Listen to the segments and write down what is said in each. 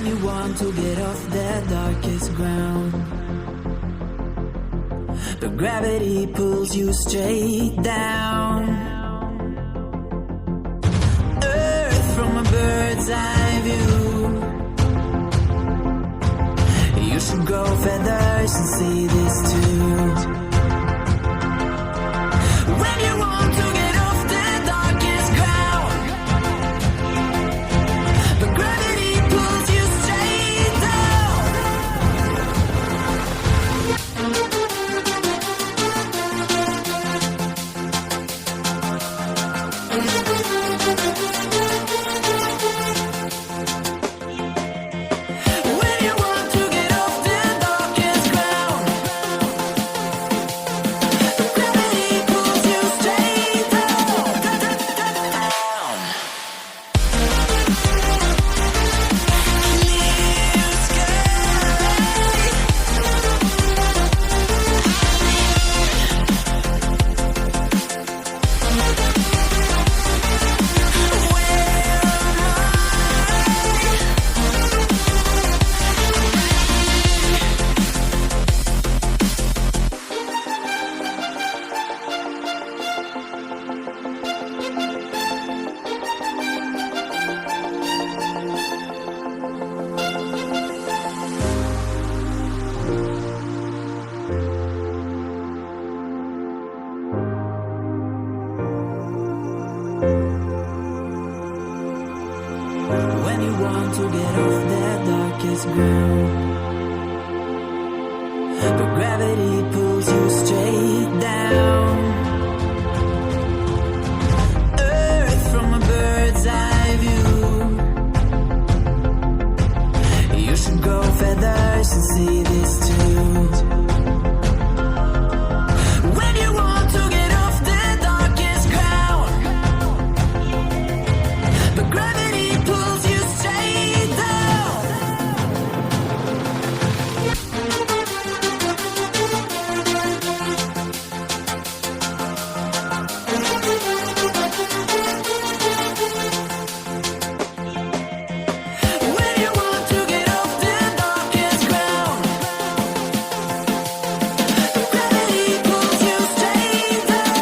you want to get off the darkest ground, but gravity pulls you straight down. Earth from a bird's eye view. You should grow feathers and see this too. When you want to get off the darkest ground, but gravity pulls you straight down. When you want to get off the darkest ground, but gravity pulls you straight down. Clear sky. When you want to get off the darkest ground, but gravity pulls you straight down. Earth from a bird's eye view. You should grow feathers and see this too. When you want to get off the darkest ground, but gravity pulls you straight down. When you want to get off the darkest ground, but gravity pulls you straight down.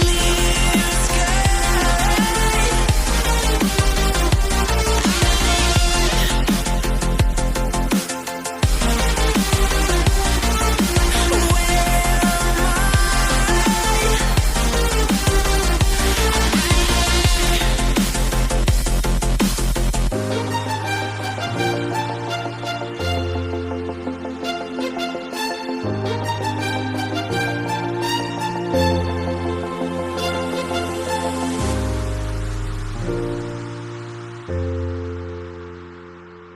Clear sky. Where am I?